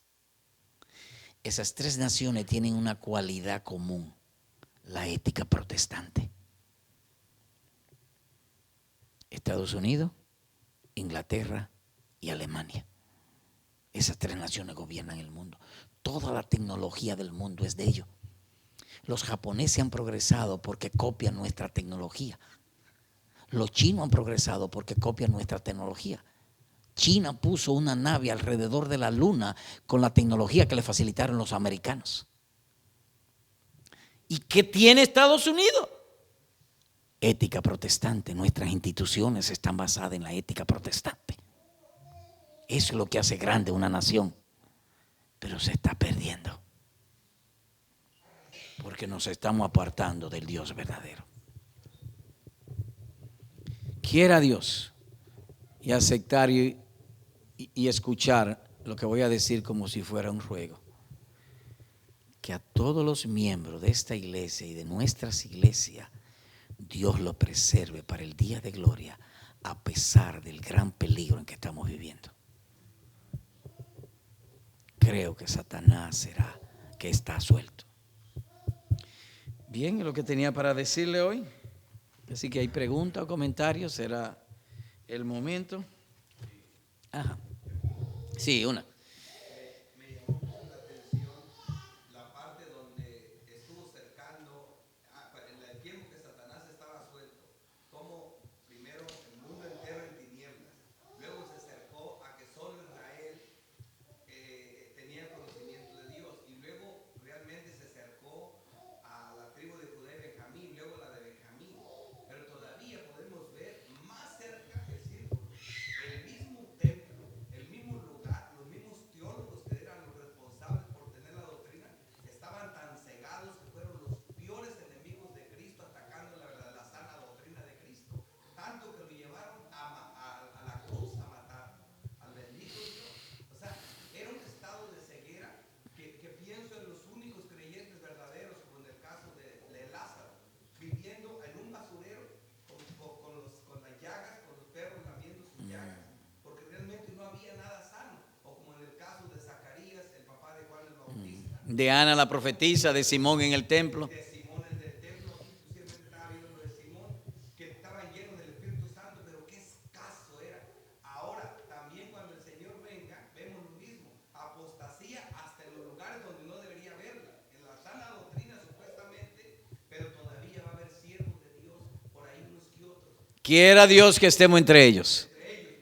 Esas 3 naciones tienen una cualidad común: la ética protestante. Estados Unidos, Inglaterra y Alemania. Esas 3 naciones gobiernan el mundo. Toda la tecnología del mundo es de ellos. Los japoneses han progresado porque copian nuestra tecnología. Los chinos han progresado porque copian nuestra tecnología. China puso una nave alrededor de la luna con la tecnología que le facilitaron los americanos. ¿Y qué tiene Estados Unidos? Ética protestante. Nuestras instituciones están basadas en la ética protestante. Eso es lo que hace grande una nación. Pero se está perdiendo porque nos estamos apartando del Dios verdadero. Quiera Dios y aceptar y escuchar lo que voy a decir como si fuera un ruego. Que a todos los miembros de esta iglesia y de nuestras iglesias, Dios lo preserve para el día de gloria, a pesar del gran peligro en que estamos viviendo. Creo que Satanás será que está suelto. Bien, lo que tenía para decirle hoy. Así que hay preguntas o comentarios, será el momento. Ajá. Sí, una. Me llamó mucho la atención la parte donde estuvo cercando, en el tiempo que Satanás estaba suelto, como primero el mundo entero en tinieblas, luego se acercó a que solo Israel tenía conocimiento de Dios, y luego realmente se acercó a la tribu de Judá y Benjamín, luego la de Benjamín, pero todavía podemos ver más cerca el círculo, el mismo templo, el mismo lugar, los mismos teólogos que eran los responsables por tener la doctrina, estaban tan cegados que fueron los peores enemigos de Cristo, atacando la sana doctrina de Cristo, tanto que lo llevaron a la cruz a matar al bendito Dios. O sea, era un estado de ceguera que pienso en los únicos creyentes verdaderos, como en el caso de Lázaro, viviendo en un basurero con las llagas, con los perros lamiendo sus llagas, porque realmente no había nada sano, o como en el caso de Zacarías, el papá de Juan el Bautista, De Ana la profetisa, de Simón en el templo. de Simón el del templo. Aquí posiblemente estaba viendo lo de Simón, que estaban llenos del Espíritu Santo, pero qué escaso era. Ahora, también cuando el Señor venga, vemos lo mismo, apostasía hasta en los lugares donde no debería haberla, en la sana doctrina supuestamente, pero todavía va a haber siervos de Dios por ahí unos que otros. Quiera Dios que estemos entre ellos.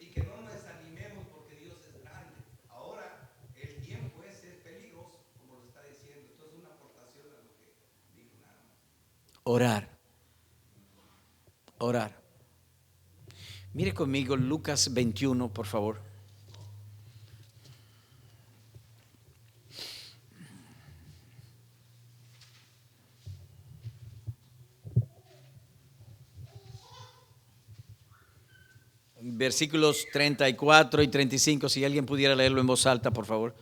Y que no nos desanimemos porque Dios es grande. Ahora el tiempo es peligroso, como lo está diciendo. Esto es una aportación a lo que dijo nada más. Orar. Orar. Mire conmigo Lucas 21, por favor. versículos 34 y 35, si alguien pudiera leerlo en voz alta, por favor.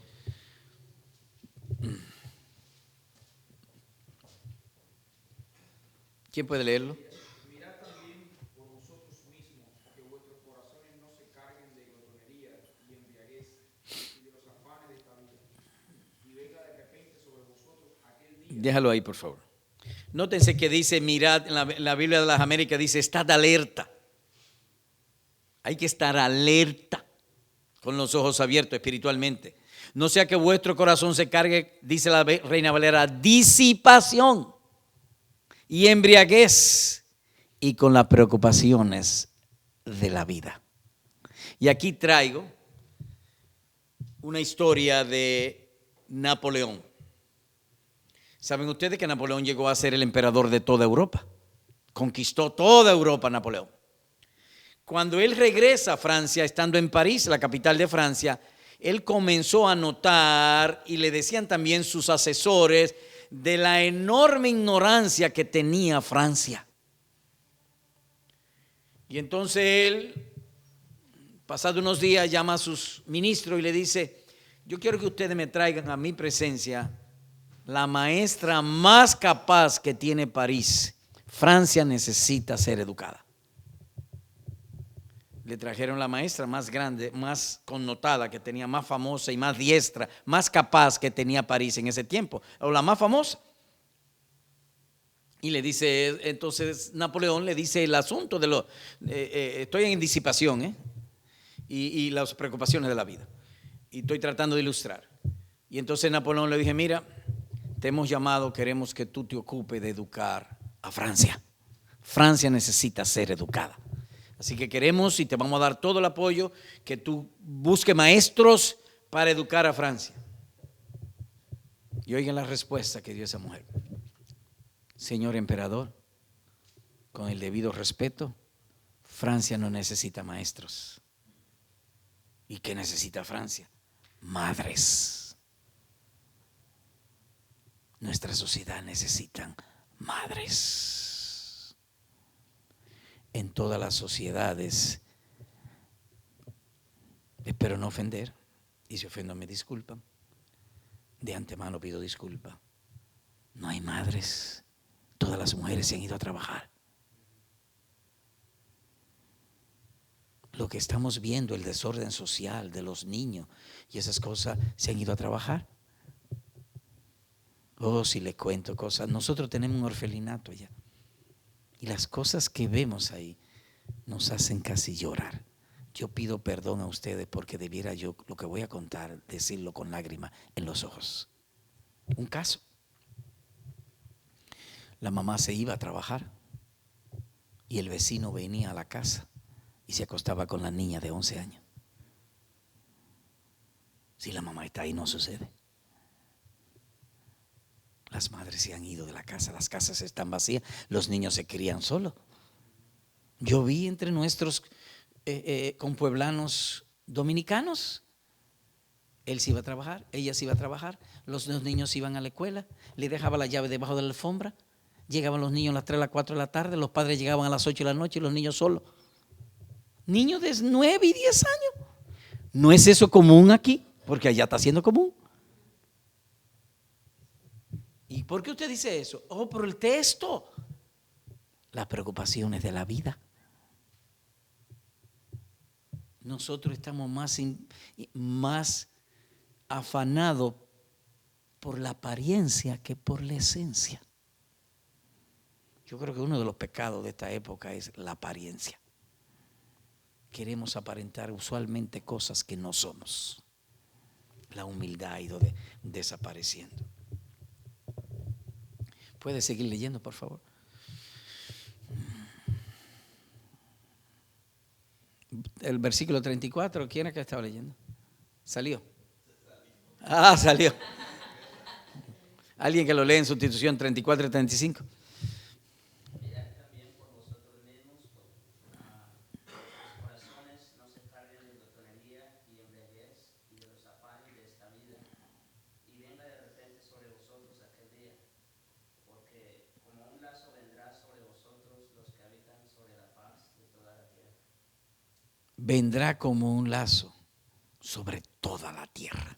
¿Quién puede leerlo? Mirad también por vosotros mismos que vuestros corazones no se carguen de glotonería y embriaguez y de los afanes de esta vida, y venga de repente sobre vosotros aquel día. Déjalo ahí, por favor. Nótense que dice, mirad, en la Biblia de las Américas dice, estad alerta. Hay que estar alerta, con los ojos abiertos espiritualmente. No sea que vuestro corazón se cargue, dice la Reina Valera, disipación y embriaguez y con las preocupaciones de la vida. Y aquí traigo una historia de Napoleón. ¿Saben ustedes que Napoleón llegó a ser el emperador de toda Europa? Conquistó toda Europa Napoleón. Cuando él regresa a Francia, estando en París, la capital de Francia, él comenzó a notar, y le decían también sus asesores, de la enorme ignorancia que tenía Francia. Y entonces él, pasado unos días, llama a sus ministros y le dice, yo quiero que ustedes me traigan a mi presencia la maestra más capaz que tiene París. Francia necesita ser educada. Le trajeron la maestra más grande, más connotada, que tenía más famosa y más diestra, más capaz que tenía París en ese tiempo, o la más famosa. Y le dice, entonces Napoleón le dice el asunto de lo, estoy en disipación, y las preocupaciones de la vida. Y estoy tratando de ilustrar. Y entonces Napoleón le dije, mira, te hemos llamado, queremos que tú te ocupes de educar a Francia. Francia necesita ser educada. Así que queremos y te vamos a dar todo el apoyo que tú busques maestros para educar a Francia. Y oigan la respuesta que dio esa mujer. Señor emperador, con el debido respeto, Francia no necesita maestros. ¿Y qué necesita Francia? Madres. Nuestra sociedad necesita madres. En todas las sociedades, espero no ofender, y si ofendo me disculpan, de antemano pido disculpas. No hay madres, todas las mujeres se han ido a trabajar. Lo que estamos viendo, el desorden social de los niños y esas cosas, se han ido a trabajar. Oh, si le cuento cosas, nosotros tenemos un orfelinato allá. Y las cosas que vemos ahí nos hacen casi llorar. Yo pido perdón a ustedes porque debiera yo, lo que voy a contar, decirlo con lágrimas en los ojos. Un caso. La mamá se iba a trabajar y el vecino venía a la casa y se acostaba con la niña de 11 años. Si la mamá está ahí, no sucede. Las madres se han ido de la casa, las casas están vacías, los niños se crían solos. Yo vi entre nuestros compueblanos dominicanos, él se iba a trabajar, ella se iba a trabajar, los dos niños iban a la escuela, le dejaba la llave debajo de la alfombra, llegaban los niños a las 3, a las 4 de la tarde, los padres llegaban a las 8 de la noche y los niños solos. Niños de 9 y 10 años. ¿No es eso común aquí? Porque allá está siendo común. ¿Y por qué usted dice eso? Oh, por el texto. Las preocupaciones de la vida. Nosotros estamos más afanados por la apariencia que por la esencia. Yo creo que uno de los pecados de esta época es la apariencia. Queremos aparentar usualmente cosas que no somos. La humildad ha ido desapareciendo. ¿Puede seguir leyendo, por favor? El versículo 34, ¿quién es que estaba leyendo? ¿Salió? Ah, salió. Alguien que lo lee en sustitución 34 y 35. Mirad también por vosotros mismos, los corazones no se carguen de glotonería y embriaguez y de los afanes de esta vida, y venga de repente sobre vosotros aquel día, porque como un lazo vendrá sobre vosotros los que habitan sobre la faz de toda la tierra. vendrá como un lazo sobre toda la tierra.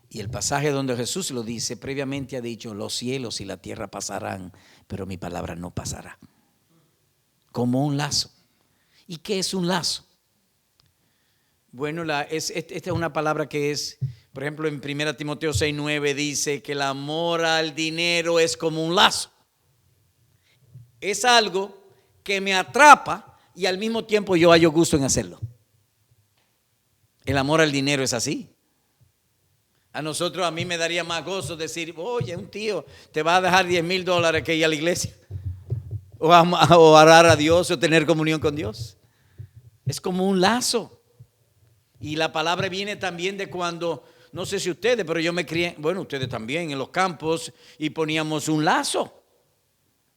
Y el pasaje donde Jesús lo dice, previamente ha dicho, los cielos y la tierra pasarán, pero mi palabra no pasará. Como un lazo. ¿Y qué es un lazo? Bueno, esta es una palabra que es, por ejemplo, en 1 Timoteo 6:9 dice que el amor al dinero es como un lazo. Es algo que me atrapa y al mismo tiempo yo hallo gusto en hacerlo. El amor al dinero es así. A mí me daría más gozo decir, oye, un tío te va a dejar $10,000 que ir a la iglesia. O orar a Dios o tener comunión con Dios. Es como un lazo. Y la palabra viene también de cuando, no sé si ustedes, pero yo me crié, bueno, ustedes también, en los campos y poníamos un lazo.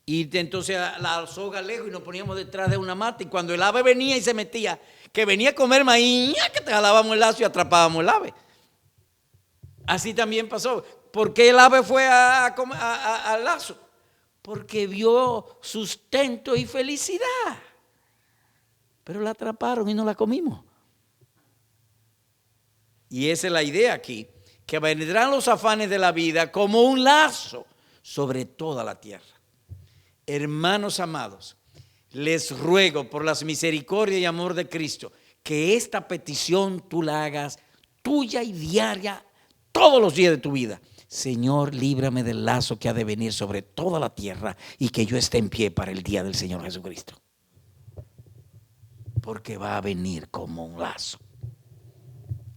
Y entonces la soga lejos y nos poníamos detrás de una mata. Y cuando el ave venía y se metía, que venía a comer maíz, que te jalábamos el lazo y atrapábamos el ave. Así también pasó. ¿Por qué el ave fue al lazo? Porque vio sustento y felicidad. Pero la atraparon y no la comimos. Y esa es la idea aquí, que vendrán los afanes de la vida como un lazo sobre toda la tierra. Hermanos amados, les ruego por las misericordias y amor de Cristo, que esta petición tú la hagas tuya y diaria todos los días de tu vida. Señor, líbrame del lazo que ha de venir sobre toda la tierra y que yo esté en pie para el día del Señor Jesucristo. Porque va a venir como un lazo.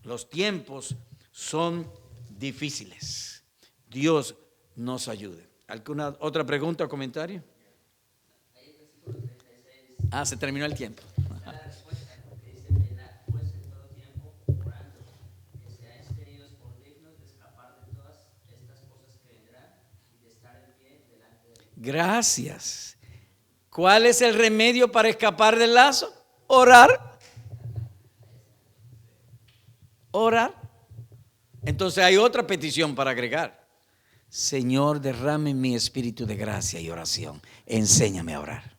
Los tiempos son difíciles. Dios nos ayude. ¿Alguna otra pregunta o comentario? Se terminó el tiempo. La respuesta, porque dice, velad pues en todo tiempo, orando, que seáis tenidos por dignos de escapar de todas estas cosas que vendrán y de estar en pie delante de Dios. Gracias. ¿Cuál es el remedio para escapar del lazo? Orar. Orar. Entonces hay otra petición para agregar. Señor, derrame mi espíritu de gracia y oración. Enséñame a orar.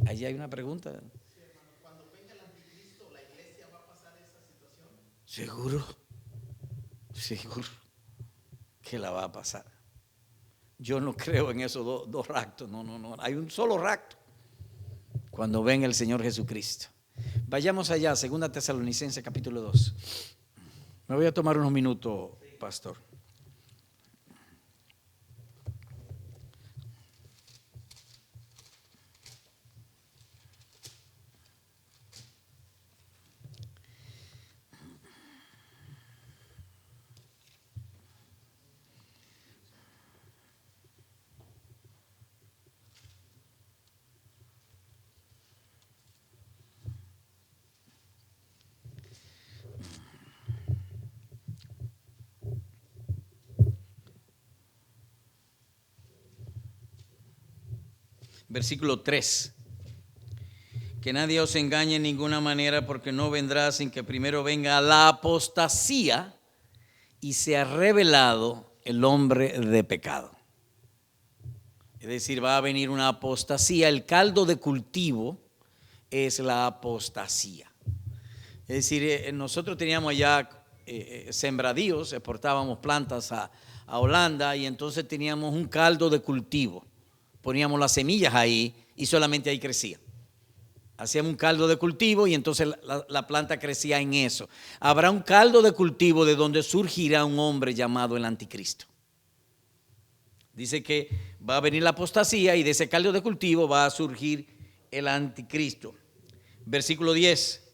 Allí hay una pregunta. Sí, hermano, cuando venga el anticristo, ¿la iglesia va a pasar esa situación? Seguro que la va a pasar. Yo no creo en esos dos raptos. No. Hay un solo rapto cuando venga el Señor Jesucristo. Vayamos allá, 2 Tesalonicenses capítulo 2. Me voy a tomar unos minutos, pastor. Versículo 3. Que nadie os engañe en ninguna manera, porque no vendrá sin que primero venga la apostasía y sea revelado el hombre de pecado. Es decir, va a venir una apostasía. El caldo de cultivo es la apostasía. Es decir, nosotros teníamos allá sembradíos, exportábamos plantas a Holanda y entonces teníamos un caldo de cultivo. Poníamos las semillas ahí y solamente ahí crecía. Hacíamos un caldo de cultivo y entonces la planta crecía en eso. Habrá un caldo de cultivo de donde surgirá un hombre llamado el anticristo. Dice que va a venir la apostasía y de ese caldo de cultivo va a surgir el anticristo. Versículo 10.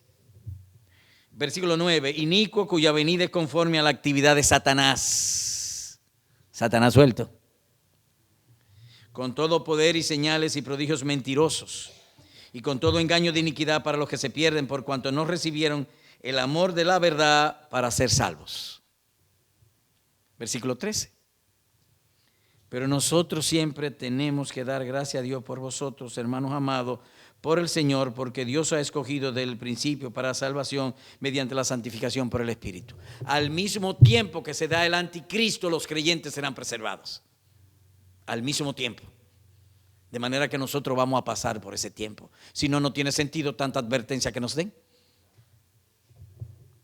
Versículo 9. Inicuo, cuya venida es conforme a la actividad de Satanás. Satanás suelto. Con todo poder y señales y prodigios mentirosos, y con todo engaño de iniquidad para los que se pierden, por cuanto no recibieron el amor de la verdad para ser salvos. Versículo 13. Pero nosotros siempre tenemos que dar gracias a Dios por vosotros, hermanos amados, por el Señor, porque Dios ha escogido desde el principio para salvación mediante la santificación por el Espíritu. Al mismo tiempo que se da el anticristo, los creyentes serán preservados. Al mismo tiempo. De manera que nosotros vamos a pasar por ese tiempo. Si no, no tiene sentido tanta advertencia que nos den.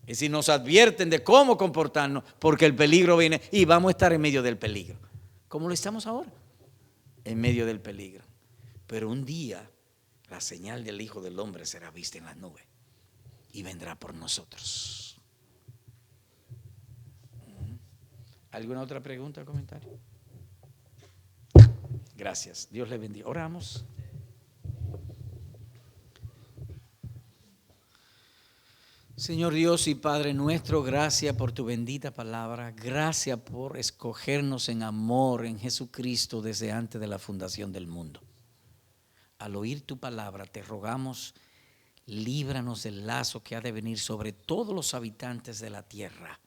Y si nos advierten de cómo comportarnos, porque el peligro viene y vamos a estar en medio del peligro. ¿Cómo lo estamos ahora? En medio del peligro. Pero un día la señal del Hijo del Hombre será vista en las nubes y vendrá por nosotros. ¿Alguna otra pregunta o comentario? Gracias. Dios le bendiga. Oramos. Señor Dios y Padre nuestro, gracias por tu bendita palabra. Gracias por escogernos en amor en Jesucristo desde antes de la fundación del mundo. Al oír tu palabra, te rogamos, líbranos del lazo que ha de venir sobre todos los habitantes de la tierra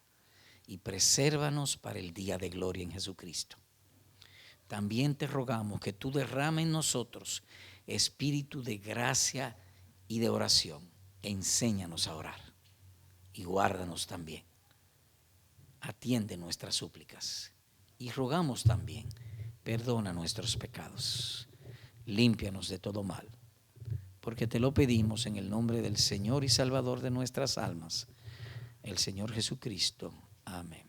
y presérvanos para el día de gloria en Jesucristo. También te rogamos que tú derrames en nosotros espíritu de gracia y de oración. Enséñanos a orar y guárdanos también. Atiende nuestras súplicas y rogamos también, perdona nuestros pecados. Límpianos de todo mal, porque te lo pedimos en el nombre del Señor y Salvador de nuestras almas, el Señor Jesucristo. Amén.